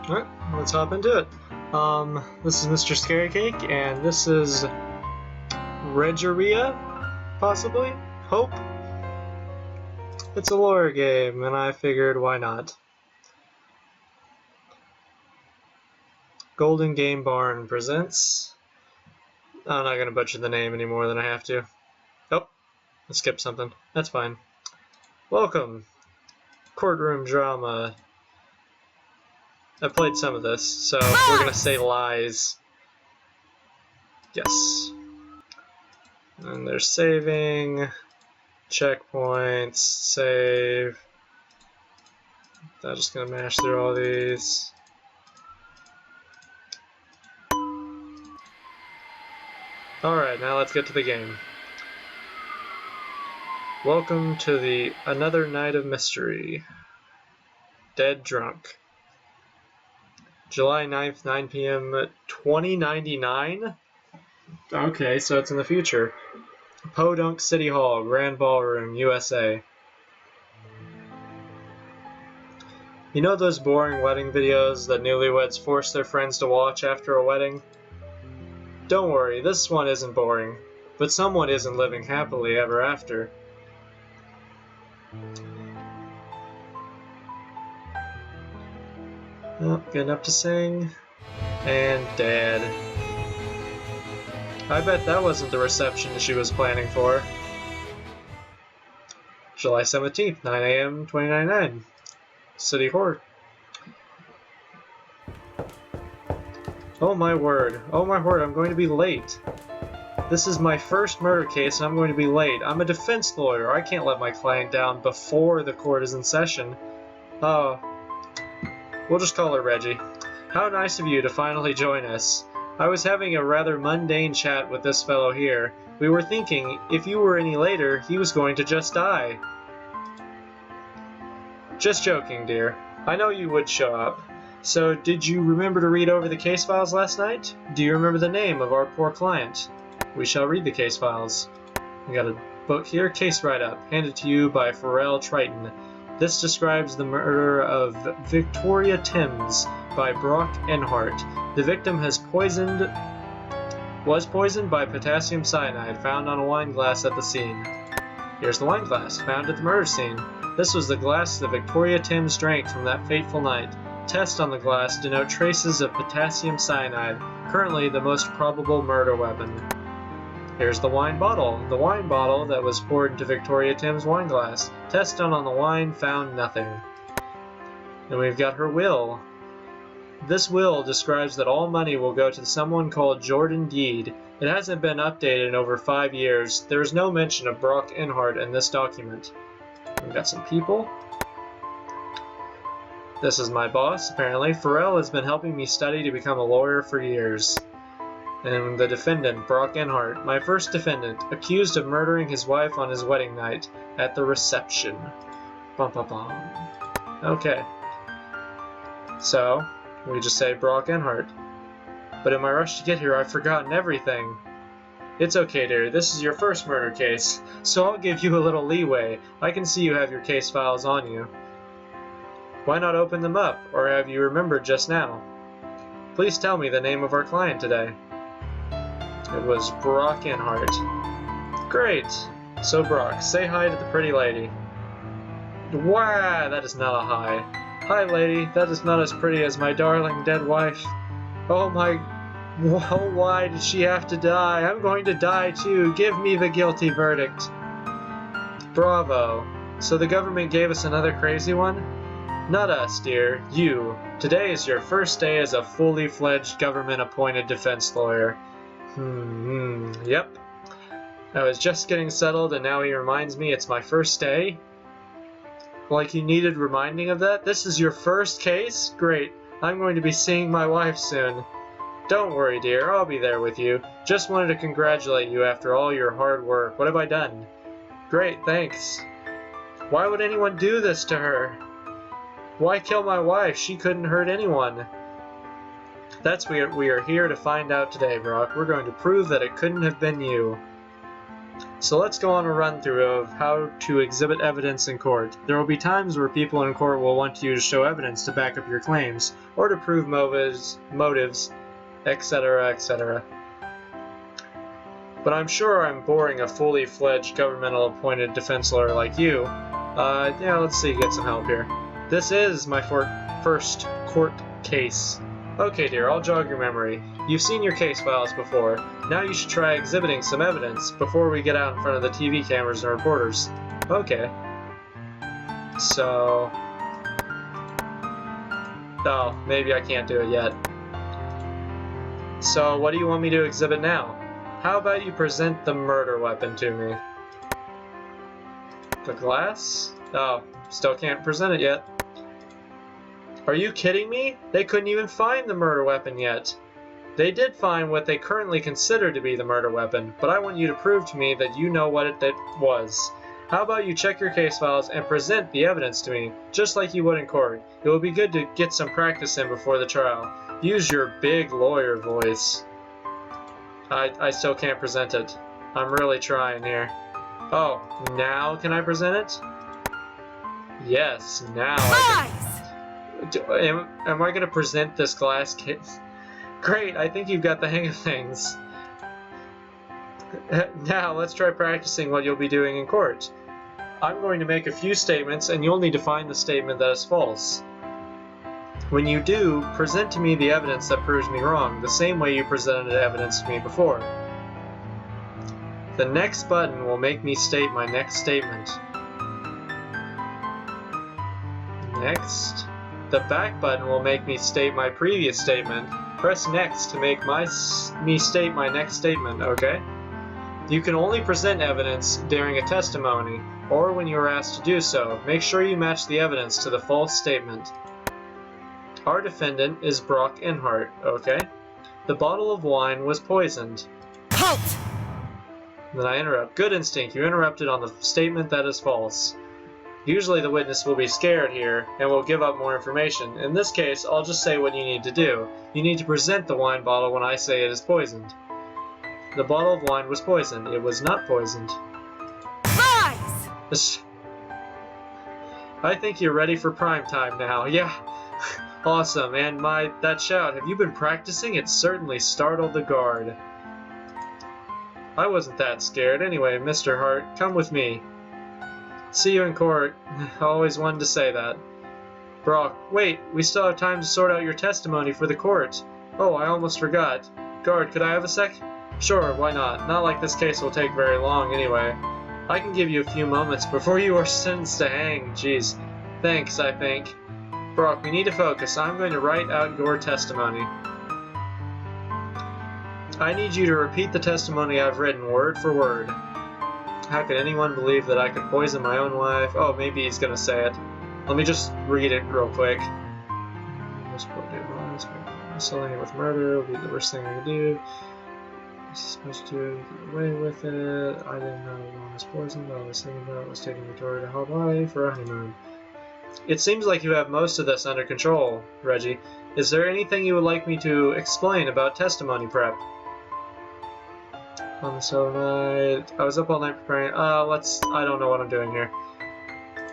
Alright, let's hop into it. This is MrScaryCake, and this is Regeria, possibly? Hope? It's a lore game, and I figured why not. Golden Game Barn presents. I'm not going to butcher the name any more than I have to. Oh, I skipped something. That's fine. Welcome. Courtroom drama. I played some of this, so we're gonna say lies. Yes. And they're saving. Checkpoints. Save. I'm just gonna mash through all these. Alright, now let's get to the game. Welcome to another night of mystery. Dead Drunk. July 9th, 9 p.m. 2099? Okay, so it's in the future. Podunk City Hall, Grand Ballroom, USA. You know those boring wedding videos that newlyweds force their friends to watch after a wedding? Don't worry, this one isn't boring, but someone isn't living happily ever after. Oh, getting up to sing. And dead. I bet that wasn't the reception she was planning for. July 17th, 9 a.m. 2099. City Hall. Oh my word, I'm going to be late. This is my first murder case and I'm going to be late. I'm a defense lawyer. I can't let my client down before the court is in session. Oh. We'll just call her Reggie. How nice of you to finally join us. I was having a rather mundane chat with this fellow here. We were thinking, if you were any later, he was going to just die. Just joking, dear. I know you would show up. So, did you remember to read over the case files last night? Do you remember the name of our poor client? We shall read the case files. We got a book here, Case Write-Up, handed to you by Pharrell Triton. This describes the murder of Victoria Timms by Brock Enhart. The victim was poisoned by potassium cyanide found on a wine glass at the scene. Here's the wine glass, found at the murder scene. This was the glass that Victoria Timms drank from that fateful night. Tests on the glass denote traces of potassium cyanide, currently the most probable murder weapon. Here's the wine bottle that was poured into Victoria Timms' wine glass. Test done on the wine found nothing. And we've got her will. This will describes that all money will go to someone called Jordan Deed. It hasn't been updated in over 5 years. There is no mention of Brock Enhart in this document. We've got some people. This is my boss, apparently. Pharrell has been helping me study to become a lawyer for years. And the defendant, Brock Enhart, my first defendant, accused of murdering his wife on his wedding night at the reception. Bum bum bum. Okay. So, we just say Brock Enhart. But in my rush to get here, I've forgotten everything. It's okay, dear. This is your first murder case, so I'll give you a little leeway. I can see you have your case files on you. Why not open them up, or have you remembered just now? Please tell me the name of our client today. It was Brock Enhart. Great! So Brock, say hi to the pretty lady. Wow, that is not a hi. Hi lady, that is not as pretty as my darling dead wife. Oh my... Oh, why did she have to die? I'm going to die too. Give me the guilty verdict. Bravo. So the government gave us another crazy one? Not us, dear. You. Today is your first day as a fully fledged government-appointed defense lawyer. Yep. I was just getting settled and now he reminds me it's my first day? Like you needed reminding of that? This is your first case? Great. I'm going to be seeing my wife soon. Don't worry, dear. I'll be there with you. Just wanted to congratulate you after all your hard work. What have I done? Great, thanks. Why would anyone do this to her? Why kill my wife? She couldn't hurt anyone. That's what we are here to find out today, Brock. We're going to prove that it couldn't have been you. So let's go on a run-through of how to exhibit evidence in court. There will be times where people in court will want you to show evidence to back up your claims, or to prove motives, etc., etc. But I'm sure I'm boring a fully fledged governmental appointed defense lawyer like you. Yeah, let's see, get some help here. This is my first court case. Okay, dear, I'll jog your memory. You've seen your case files before. Now you should try exhibiting some evidence before we get out in front of the TV cameras and reporters. Okay. So... oh, maybe I can't do it yet. So, what do you want me to exhibit now? How about you present the murder weapon to me? The glass? Oh, still can't present it yet. Are you kidding me? They couldn't even find the murder weapon yet. They did find what they currently consider to be the murder weapon, but I want you to prove to me that you know what it was. How about you check your case files and present the evidence to me, just like you would in court. It will be good to get some practice in before the trial. Use your big lawyer voice. I still can't present it. I'm really trying here. Oh, now can I present it? Yes, now I can. Am I going to present this glass case? Great, I think you've got the hang of things. Now, let's try practicing what you'll be doing in court. I'm going to make a few statements, and you'll need to find the statement that is false. When you do, present to me the evidence that proves me wrong, the same way you presented evidence to me before. The next button will make me state my next statement. Next. The back button will make me state my previous statement. Press next to make me state my next statement, okay? You can only present evidence during a testimony, or when you are asked to do so. Make sure you match the evidence to the false statement. Our defendant is Brock Enhart, okay? The bottle of wine was poisoned. Halt! Then I interrupt. Good instinct, you interrupted on the statement that is false. Usually the witness will be scared here and will give up more information. In this case, I'll just say what you need to do. You need to present the wine bottle when I say it is poisoned. The bottle of wine was poisoned. It was not poisoned. Rise! I think you're ready for prime time now. Yeah. Awesome. And that shout, have you been practicing? It certainly startled the guard. I wasn't that scared. Anyway, Mr. Hart, come with me. See you in court. I always wanted to say that. Brock, wait, we still have time to sort out your testimony for the court. Oh, I almost forgot. Guard, could I have a sec? Sure, why not? Not like this case will take very long anyway. I can give you a few moments before you are sentenced to hang. Jeez. Thanks, I think. Brock, we need to focus. I'm going to write out your testimony. I need you to repeat the testimony I've written word for word. How could anyone believe that I could poison my own wife? Oh, maybe he's gonna say it. Let me just read it real quick. Selling it with murder would be the worst thing I could do. I'm supposed to get away with it. I didn't know the wine was poisoned. All I was thinking about was taking Victoria to Hawaii for a honeymoon. It seems like you have most of this under control, Reggie. Is there anything you would like me to explain about testimony prep? On the solo night, I was up all night preparing. I don't know what I'm doing here.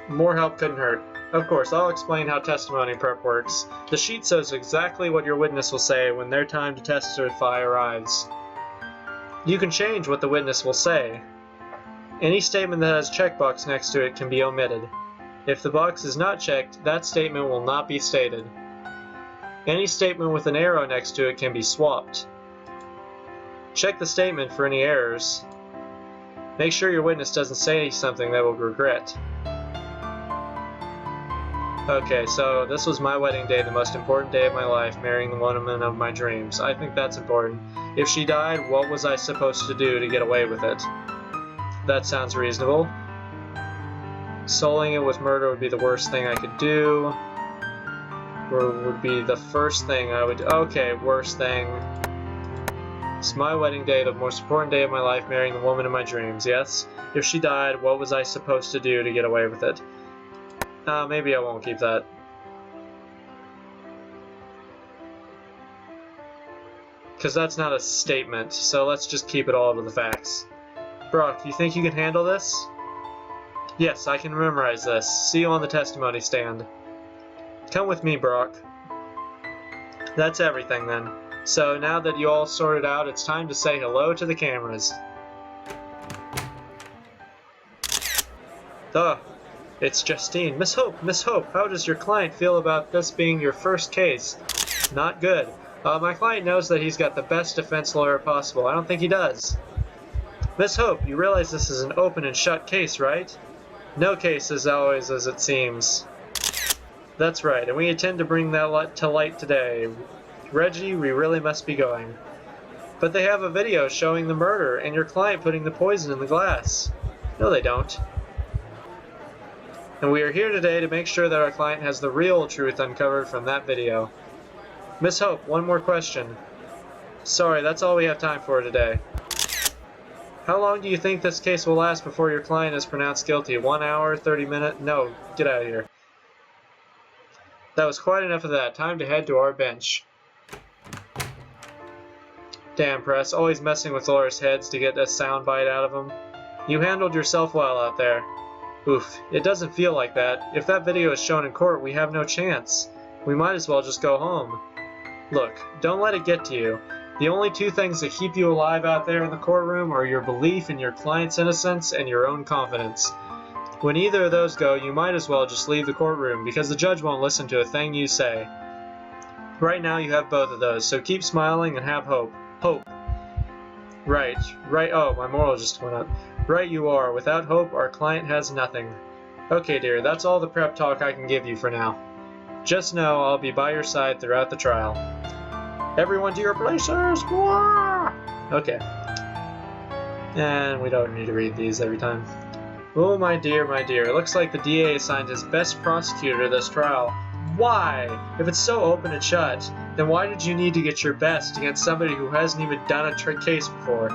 More help couldn't hurt. Of course, I'll explain how testimony prep works. The sheet says exactly what your witness will say when their time to testify arrives. You can change what the witness will say. Any statement that has a checkbox next to it can be omitted. If the box is not checked, that statement will not be stated. Any statement with an arrow next to it can be swapped. Check the statement for any errors. Make sure your witness doesn't say something that will regret. Okay, so this was my wedding day, the most important day of my life, marrying the woman of my dreams. I think that's important. If she died, what was I supposed to do to get away with it? That sounds reasonable. Soling it with murder would be the worst thing I could do. Or would be the first thing I would do. Okay, worst thing. It's my wedding day, the most important day of my life, marrying the woman of my dreams, yes? If she died, what was I supposed to do to get away with it? Maybe I won't keep that. Because that's not a statement, so let's just keep it all to the facts. Brock, you think you can handle this? Yes, I can memorize this. See you on the testimony stand. Come with me, Brock. That's everything then. So now that you all sorted out, it's time to say hello to the cameras. It's Justine. Miss Hope, how does your client feel about this being your first case? Not good. My client knows that he's got the best defense lawyer possible. I don't think he does. Miss Hope, you realize this is an open and shut case, right? No case is always as it seems. That's right, and we intend to bring that to light today. Reggie, we really must be going. But they have a video showing the murder and your client putting the poison in the glass. No, they don't. And we are here today to make sure that our client has the real truth uncovered from that video. Miss Hope, one more question. Sorry, that's all we have time for today. How long do you think this case will last before your client is pronounced guilty? 1 hour, 30 minutes? No, get out of here. That was quite enough of that. Time to head to our bench. Damn, Press, always messing with lawyers' heads to get a soundbite out of them. You handled yourself well out there. Oof, it doesn't feel like that. If that video is shown in court, we have no chance. We might as well just go home. Look, don't let it get to you. The only two things that keep you alive out there in the courtroom are your belief in your client's innocence and your own confidence. When either of those go, you might as well just leave the courtroom, because the judge won't listen to a thing you say. Right now you have both of those, so keep smiling and have hope. Hope. Right, oh, my moral just went up. Right you are. Without hope, our client has nothing. Okay, dear, that's all the prep talk I can give you for now. Just know I'll be by your side throughout the trial. Everyone to your places! Wah! Okay. And we don't need to read these every time. Oh, my dear, it looks like the DA assigned his best prosecutor to this trial. Why? If it's so open and shut, then why did you need to get your best against somebody who hasn't even done a case before?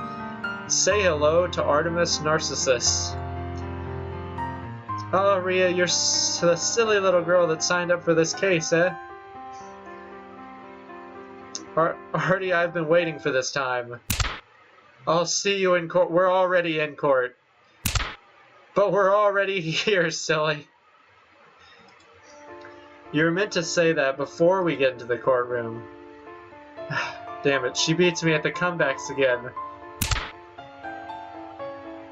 Say hello to Artemis Narcissus. Oh, Rhea, you're the silly little girl that signed up for this case, eh? Artie, I've been waiting for this time. I'll see you in court. We're already in court. But we're already here, silly. You're meant to say that before we get into the courtroom. Damn it, she beats me at the comebacks again.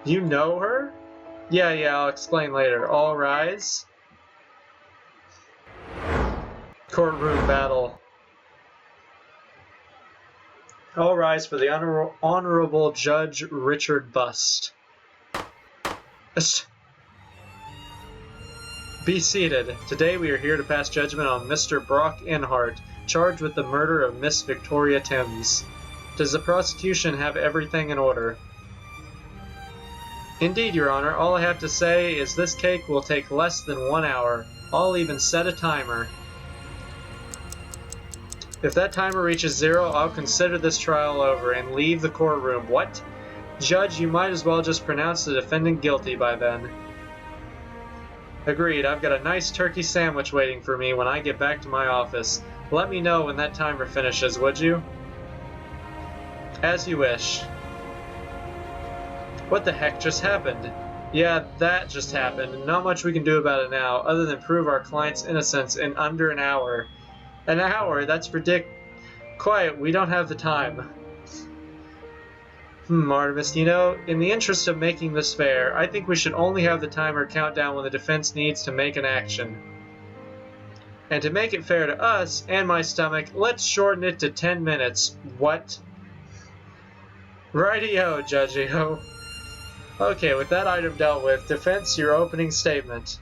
You know her? Yeah, I'll explain later. All rise. Courtroom battle. All rise for the Honorable Judge Richard Bust. Be seated. Today we are here to pass judgment on Mr. Brock Inhart, charged with the murder of Miss Victoria Timms. Does the prosecution have everything in order? Indeed, Your Honor. All I have to say is this cake will take less than 1 hour. I'll even set a timer. If that timer reaches 0, I'll consider this trial over and leave the courtroom. What? Judge, you might as well just pronounce the defendant guilty by then. Agreed. I've got a nice turkey sandwich waiting for me when I get back to my office. Let me know when that timer finishes, would you? As you wish. What the heck just happened? Yeah, that just happened. Not much we can do about it now, other than prove our client's innocence in under an hour. An hour? That's Quiet, we don't have the time. Artemis, you know, in the interest of making this fair, I think we should only have the timer count down when the defense needs to make an action. And to make it fair to us and my stomach, let's shorten it to 10 minutes. What? Righty-o, Judgy-o. Okay, with that item dealt with, defense, your opening statement.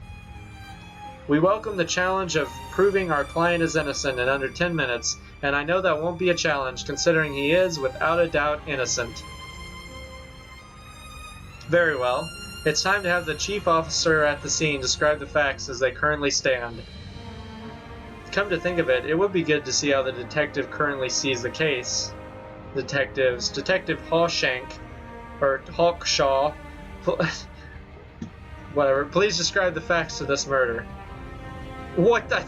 We welcome the challenge of proving our client is innocent in under 10 minutes, and I know that won't be a challenge, considering he is, without a doubt, innocent. Very well. It's time to have the chief officer at the scene describe the facts as they currently stand. Come to think of it, it would be good to see how the detective currently sees the case. Detective Hawshank, or Hawkshaw, whatever, please describe the facts of this murder. What the?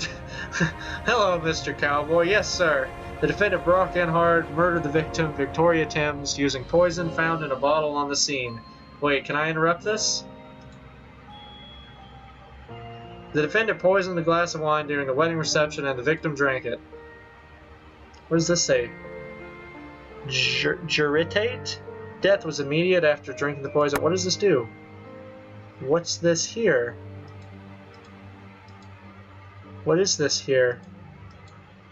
Hello, Mr. Cowboy. Yes, sir. The defendant Brock Inhart murdered the victim Victoria Timms using poison found in a bottle on the scene. Wait, can I interrupt this? The defendant poisoned a glass of wine during the wedding reception and the victim drank it. What does this say? Juritate? Death was immediate after drinking the poison. What does this do? What's this here? What is this here?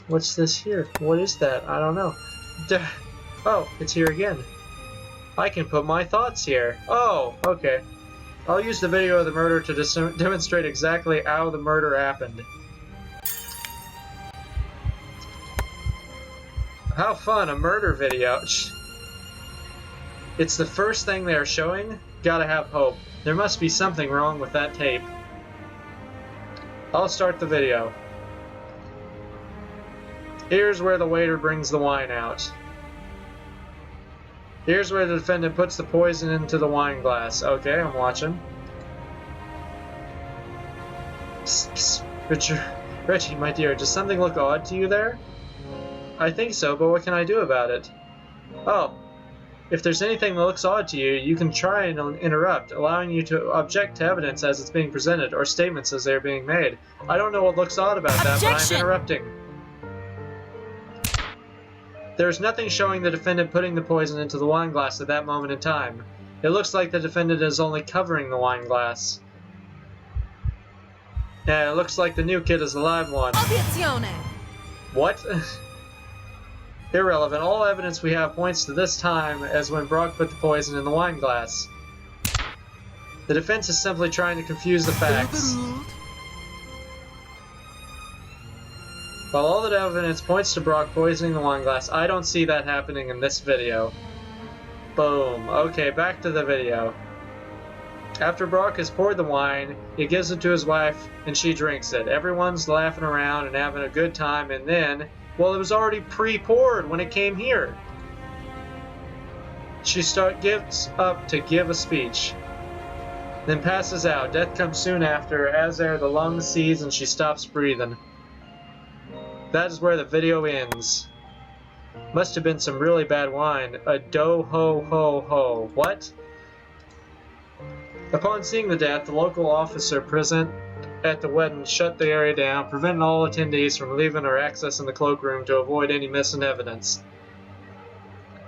What's this here? What is that? I don't know. Oh, it's here again. I can put my thoughts here. Oh, okay. I'll use the video of the murder to demonstrate exactly how the murder happened. How fun, a murder video. It's the first thing they are showing? Gotta have hope. There must be something wrong with that tape. I'll start the video. Here's where the waiter brings the wine out. Here's where the defendant puts the poison into the wine glass. Okay, I'm watching. Psst, psst. Reggie, my dear, does something look odd to you there? I think so, but what can I do about it? Oh, if there's anything that looks odd to you, you can try and interrupt, allowing you to object to evidence as it's being presented, or statements as they're being made. I don't know what looks odd about that, but I'm interrupting. There's nothing showing the defendant putting the poison into the wine glass at that moment in time. It looks like the defendant is only covering the wine glass. Yeah, it looks like the new kid is the live one. Obiezione. What? Irrelevant. All evidence we have points to this time as when Brock put the poison in the wine glass. The defense is simply trying to confuse the facts. While all the evidence points to Brock poisoning the wine glass, I don't see that happening in this video. Boom. Okay, back to the video. After Brock has poured the wine, he gives it to his wife, and she drinks it. Everyone's laughing around and having a good time, and then, well, it was already pre-poured when it came here. She gives up to give a speech, then passes out. Death comes soon after, as are the lung seized, and she stops breathing. That is where the video ends. Must have been some really bad wine. A do-ho-ho-ho. What? Upon seeing the death, the local officer present at the wedding shut the area down, preventing all attendees from leaving or accessing the cloakroom to avoid any missing evidence.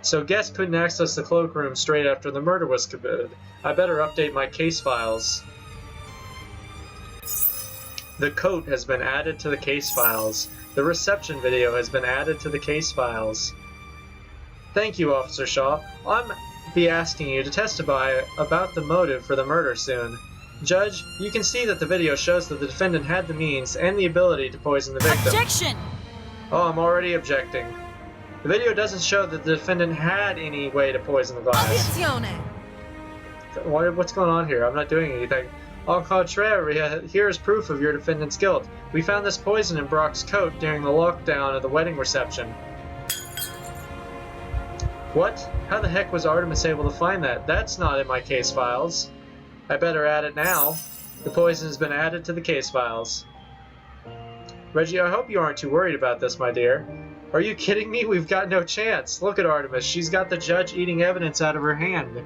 So guests couldn't access the cloakroom straight after the murder was committed. I better update my case files. The coat has been added to the case files. The reception video has been added to the case files. Thank you, Officer Shaw. I'm be asking you to testify about the motive for the murder soon. Judge, you can see that the video shows that the defendant had the means and the ability to poison the victim. Objection! Oh, I'm already objecting. The video doesn't show that the defendant had any way to poison the glass. Obiezione! What's going on here? I'm not doing anything. Au contraire, here is proof of your defendant's guilt. We found this poison in Brock's coat during the lockdown of the wedding reception. What? How the heck was Artemis able to find that? That's not in my case files. I better add it now. The poison has been added to the case files. Reggie, I hope you aren't too worried about this, my dear. Are you kidding me? We've got no chance. Look at Artemis. She's got the judge eating evidence out of her hand.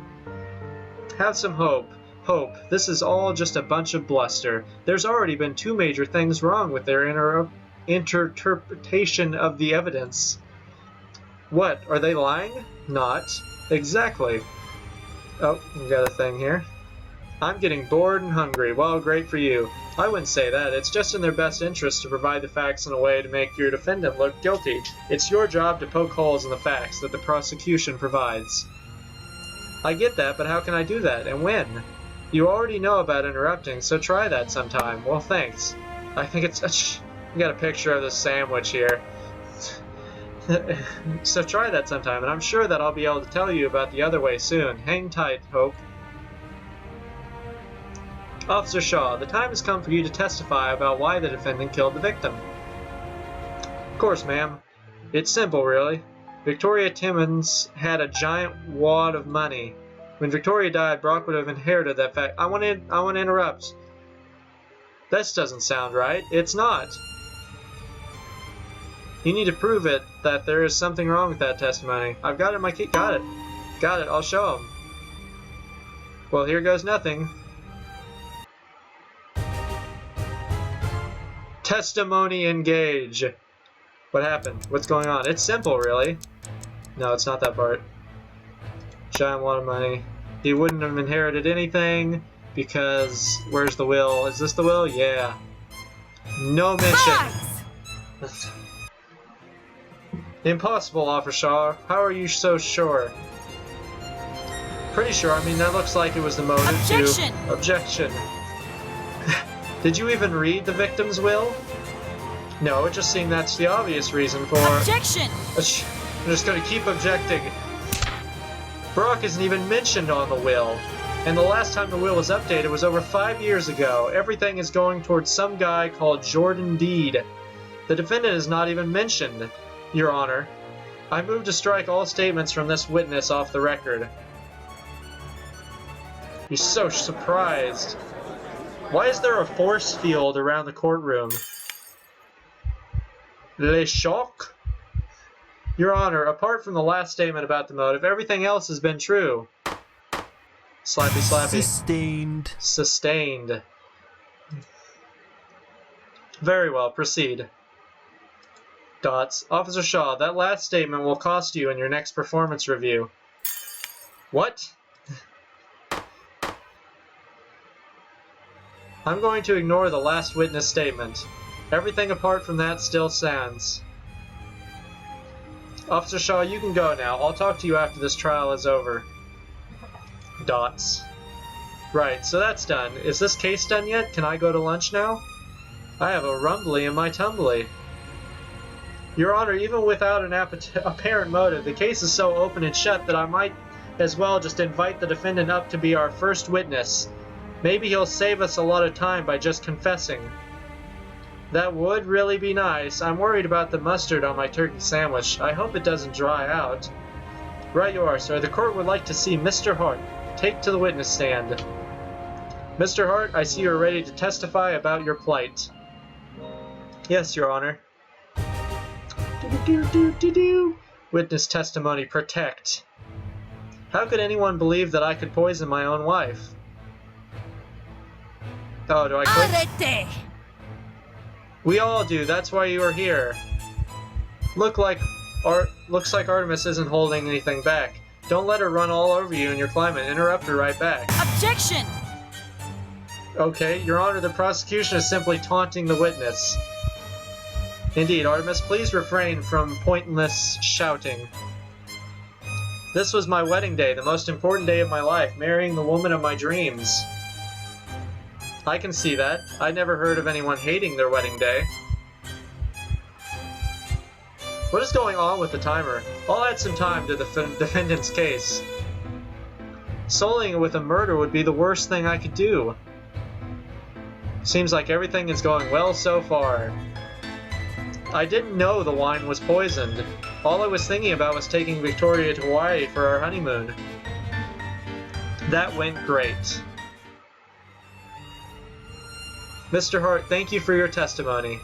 Have some hope. Hope. This is all just a bunch of bluster. There's already been 2 major things wrong with their interpretation of the evidence. What? Are they lying? Not. Exactly. Oh, we got a thing here. I'm getting bored and hungry. Well, great for you. I wouldn't say that. It's just in their best interest to provide the facts in a way to make your defendant look guilty. It's your job to poke holes in the facts that the prosecution provides. I get that, but how can I do that, and when? You already know about interrupting, so try that sometime. Well, thanks. I think it's such... We got a picture of the sandwich here. So try that sometime, and I'm sure that I'll be able to tell you about the other way soon. Hang tight, Hope. Officer Shaw, the time has come for you to testify about why the defendant killed the victim. Of course, ma'am. It's simple, really. Victoria Timmons had a giant wad of money. When Victoria died, Brock would have inherited that fact. I want to interrupt. This doesn't sound right. It's not. You need to prove it that there is something wrong with that testimony. I've got it in my key. Got it. Got it. I'll show him. Well, here goes nothing. Testimony engage. What happened? What's going on? It's simple, really. No, it's not that part. Giant lot of money. He wouldn't have inherited anything because... Where's the will? Is this the will? Yeah. No mention. Impossible, Officer. How are you so sure? Pretty sure. I mean, that looks like it was the motive Objection! to... Objection. Did you even read the victim's will? No, it just seemed that's the obvious reason for... Objection! I'm just gonna keep objecting. Brock isn't even mentioned on the will. And the last time the will was updated was over 5 years ago. Everything is going towards some guy called Jordan Deed. The defendant is not even mentioned, Your Honor. I move to strike all statements from this witness off the record. He's so surprised. Why is there a force field around the courtroom? Le choc? Your Honor, apart from the last statement about the motive, everything else has been true. Slappy slappy. Sustained. Sustained. Very well, proceed. Dots. Officer Shaw, that last statement will cost you in your next performance review. What? I'm going to ignore the last witness statement. Everything apart from that still stands. Officer Shaw, you can go now. I'll talk to you after this trial is over. Dots. Right, so that's done. Is this case done yet? Can I go to lunch now? I have a rumbly in my tumbly. Your Honor, even without an apparent motive, the case is so open and shut that I might as well just invite the defendant up to be our first witness. Maybe he'll save us a lot of time by just confessing. That would really be nice. I'm worried about the mustard on my turkey sandwich. I hope it doesn't dry out. Right you are, sir. The court would like to see Mr. Hart. Take to the witness stand. Mr. Hart, I see you're ready to testify about your plight. Yes, Your Honor. Witness testimony, protect. How could anyone believe that I could poison my own wife? Oh, do I click? We all do. That's why you are here. Looks like Artemis isn't holding anything back. Don't let her run all over you in your climate. Interrupt her right back. Objection! Okay, Your Honor, the prosecution is simply taunting the witness. Indeed, Artemis, please refrain from pointless shouting. This was my wedding day, the most important day of my life, marrying the woman of my dreams. I can see that. I never heard of anyone hating their wedding day. What is going on with the timer? I'll add some time to the defendant's case. Sullying it with a murder would be the worst thing I could do. Seems like everything is going well so far. I didn't know the wine was poisoned. All I was thinking about was taking Victoria to Hawaii for our honeymoon. That went great. Mr. Hart, thank you for your testimony.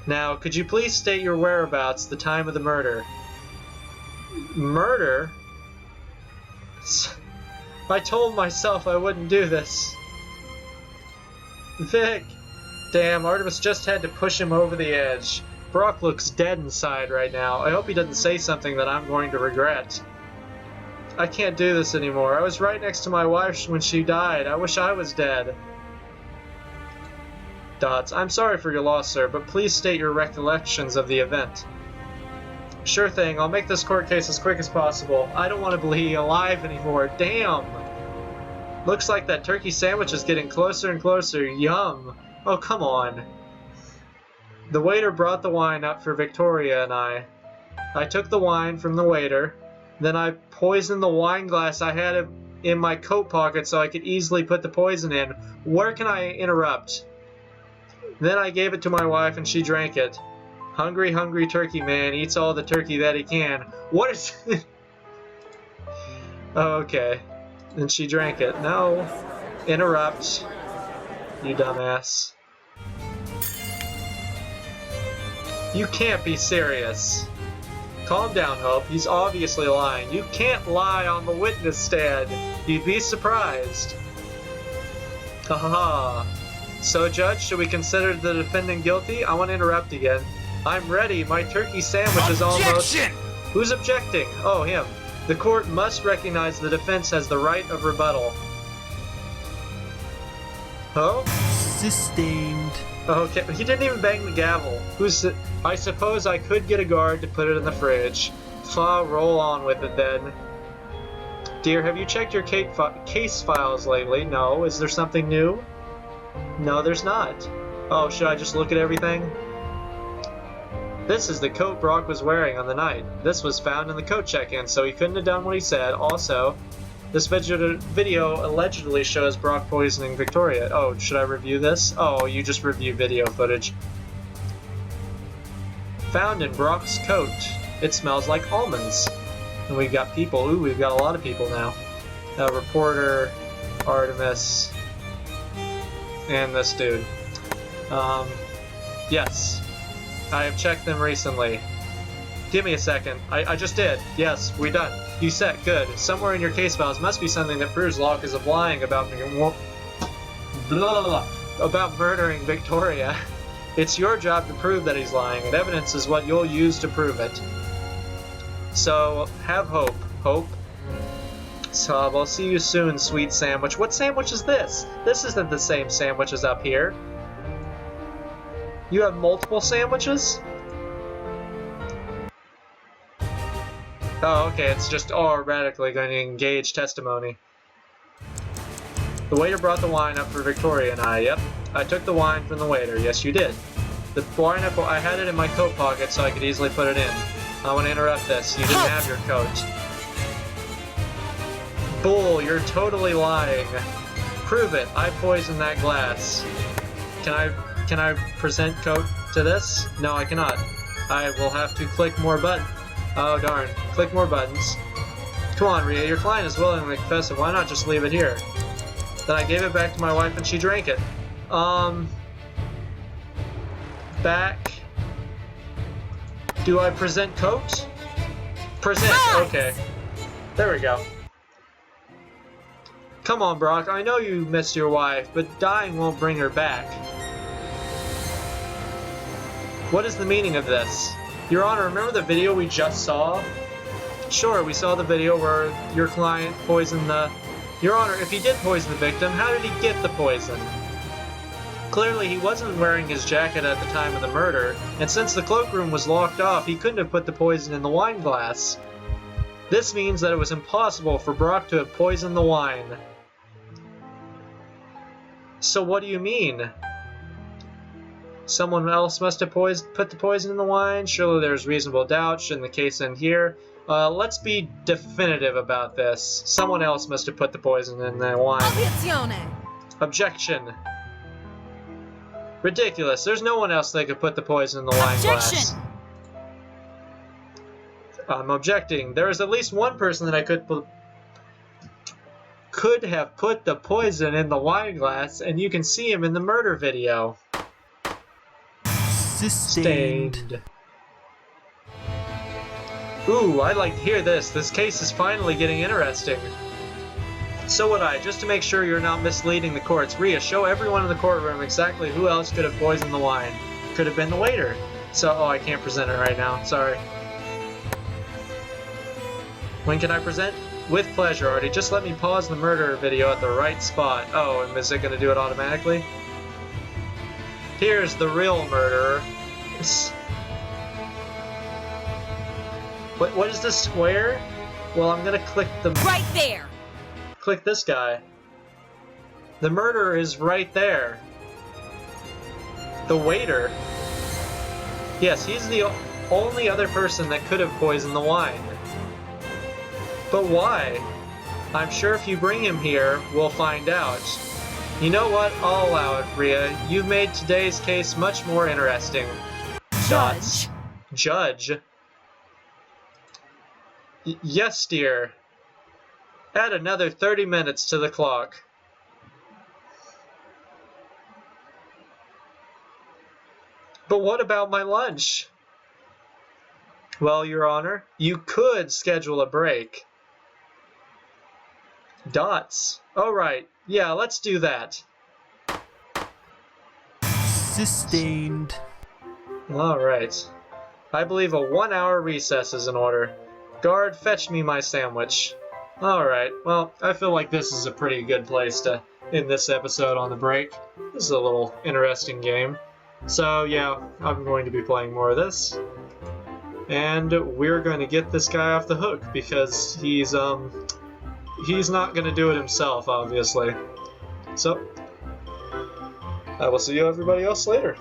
Now, could you please state your whereabouts, the time of the murder? Murder? I told myself I wouldn't do this. Vic! Damn, Artemis just had to push him over the edge. Brock looks dead inside right now. I hope he doesn't say something that I'm going to regret. I can't do this anymore. I was right next to my wife when she died. I wish I was dead. Dots. I'm sorry for your loss, sir, but please state your recollections of the event. Sure thing. I'll make this court case as quick as possible. I don't want to be alive anymore. Damn! Looks like that turkey sandwich is getting closer and closer. Yum! Oh, come on. The waiter brought the wine up for Victoria and I. I took the wine from the waiter. Then I poisoned the wine glass I had in my coat pocket so I could easily put the poison in. Where can I interrupt? Then I gave it to my wife and she drank it. Hungry, hungry turkey man eats all the turkey that he can. What is... Oh, okay. And she drank it. No. Interrupt. You dumbass. You can't be serious. Calm down, Hope. He's obviously lying. You can't lie on the witness stand. You'd be surprised. Ha ha ha. So, Judge, should we consider the defendant guilty? I want to interrupt again. I'm ready. My turkey sandwich is almost... Who's objecting? Oh, him. The court must recognize the defense has the right of rebuttal. Oh? Sustained. Okay, he didn't even bang the gavel. I suppose I could get a guard to put it in the fridge. Roll on with it then. Dear, have you checked your case files lately? No. Is there something new? No, there's not. Oh, should I just look at everything? This is the coat Brock was wearing on the night. This was found in the coat check-in, so he couldn't have done what he said. Also, this video allegedly shows Brock poisoning Victoria. Oh, should I review this? Oh, you just review video footage. Found in Brock's coat. It smells like almonds. And we've got people. Ooh, we've got a lot of people now. Reporter, Artemis, and this dude. Yes. I have checked them recently. Give me a second. I just did. Yes, we done. You set. Good. Somewhere in your case files must be something that proves Locke is lying about murdering Victoria. It's your job to prove that he's lying, and evidence is what you'll use to prove it. So, have hope. Hope. So, I'll see you soon, sweet sandwich. What sandwich is this? This isn't the same sandwich as up here. You have multiple sandwiches? Oh, okay, it's just automatically going to engage testimony. The waiter brought the wine up for Victoria and I. Yep, I took the wine from the waiter. Yes, you did. The wine, I had it in my coat pocket so I could easily put it in. I want to interrupt this. You didn't have your coat. Bull, you're totally lying. Prove it. I poisoned that glass. Can I present coat to this? No, I cannot. I will have to click more buttons. Oh, darn. Click more buttons. Come on, Rhea. Your client is willing to confess it. Why not just leave it here? Then I gave it back to my wife and she drank it. Back. Do I present coat? Present. Okay. There we go. Come on, Brock. I know you missed your wife, but dying won't bring her back. What is the meaning of this? Your Honor, remember the video we just saw? Sure, we saw the video where your client poisoned the... Your Honor, if he did poison the victim, how did he get the poison? Clearly, he wasn't wearing his jacket at the time of the murder, and since the cloakroom was locked off, he couldn't have put the poison in the wine glass. This means that it was impossible for Brock to have poisoned the wine. So what do you mean? Someone else must have put the poison in the wine? Surely there's reasonable doubt. Shouldn't the case end here? Let's be definitive about this. Someone else must have put the poison in the wine. Objection. Ridiculous. There's no one else that could put the poison in the wine glass. I'm objecting. There is at least one person that I could have put the poison in the wine glass, and you can see him in the murder video. Sustained. Ooh, I'd like to hear this. This case is finally getting interesting. So would I, just to make sure you're not misleading the courts. Rhea, show everyone in the courtroom exactly who else could have poisoned the wine. Could have been the waiter. So, oh, I can't present it right now. Sorry. When can I present? With pleasure, Artie. Just let me pause the murder video at the right spot. Oh, and is it going to do it automatically? Here's the real murderer. What is this square? Well, I'm going to click the... Right there! Click this guy. The murderer is right there. The waiter. Yes, he's the only other person that could have poisoned the wine. But why? I'm sure if you bring him here, we'll find out. You know what? I'll allow it, Rhea. You've made today's case much more interesting. Judge. Judge? Yes, dear. Add another 30 minutes to the clock. But what about my lunch? Well, Your Honor, you could schedule a break. Dots. Alright, yeah, let's do that. Sustained. Alright. I believe a 1-hour recess is in order. Guard, fetch me my sandwich. Alright, well, I feel like this is a pretty good place to end this episode on the break. This is a little interesting game. So yeah, I'm going to be playing more of this. And we're going to get this guy off the hook because he's not going to do it himself, obviously. So, I will see you everybody else later.